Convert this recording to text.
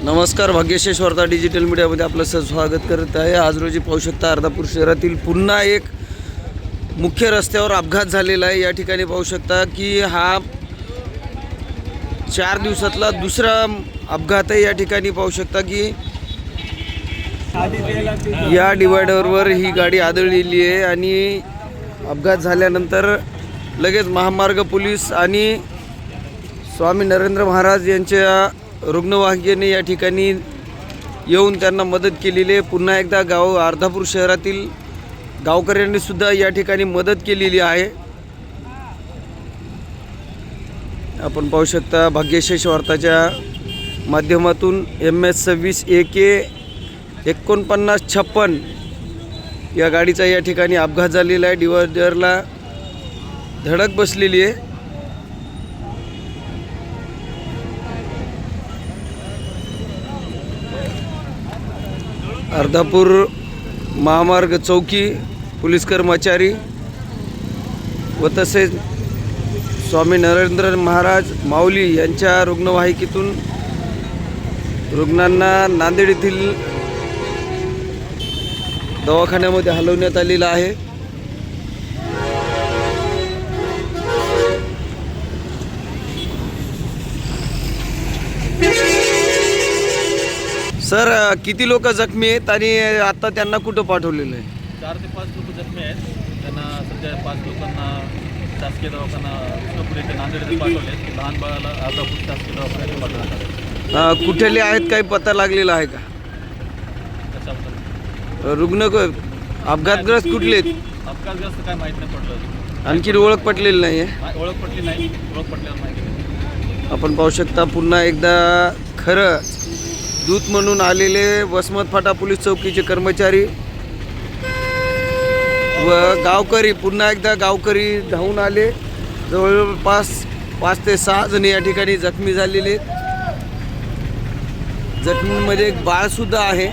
नमस्कार, भाग्यशेष वार्ता डिजिटल मीडियामध्ये आपलं स्वागत करत आहे। आज रोजी पाहू शकता अर्धापूर शहरातील पुन्हा एक मुख्य रस्त्यावर अपघात झालेला आहे। या ठिकाणी पाहू शकता की हा 4 दिवसातला दुसरा अपघात आहे। या ठिकाणी पाहू शकता की या डिवायडरवर ही गाडी आदळलेली आहे आणि अपघात झाल्यानंतर लगेच महामार्ग पोलीस आणि स्वामी नरेंद्र महाराज यांच्या रुग्णवाहिकेने या ठिकाणी येऊन त्यांना मदत केलेली आहे। पुन्हा एकदा अर्धापूर शहरातील गावकऱ्यांनी सुद्धा या ठिकाणी मदत केलेली आहे। आपण पाहू शकता भाग्यशेष वार्ताच्या माध्यमातून MS 26 AK 4956 या गाडीचा या ठिकाणी अपघात झालेला आहे। डिवायडरला धडक बसलेली आहे। अर्धापूर महामार्ग चौकी पोलीस कर्मचारी व तसेच स्वामी नरेंद्र महाराज माऊली यांच्या रुग्णवाहिकेतून रुग्णांना नांदेड येथील दवाखान्यामध्ये हलवण्यात आलेलं आहे। सर, किती लोक जखमी आहेत आणि आता त्यांना कुठं पाठवलेलं आहे? 4 ते 5 लोक जखमी आहेत। त्यांना सध्या 5 लोकांना शासकीय दवाखाना विष्णुपुरी येथे नांदेड येथे पाठवले। लहान बाळाला अर्धापूर शासकीय दवाखान्यात पाठवण्यात आले। कुठले आहेत, काही पत्ता लागलेला आहे का? त्याच्याबद्दल रुग्ण अपघातग्रस्त कुठले आहेत? अपघातग्रस्त काय माहीत नाही पडलं। आणखी ओळख पटलेली नाही आहे? ओळख पटली नाही। ओळख पटल्यावर माहिती नाही। आपण पाहू शकता पुन्हा एकदा खरं दूत म्हणून आलेले वसमत फाटा पोलीस चौकीचे कर्मचारी व गावकरी, पुन्हा एकदा गावकरी धावून आले। जवळपास 5 ते 6 जण या ठिकाणी जखमी झालेले। जखमींमध्ये एक बाळसुद्धा आहे।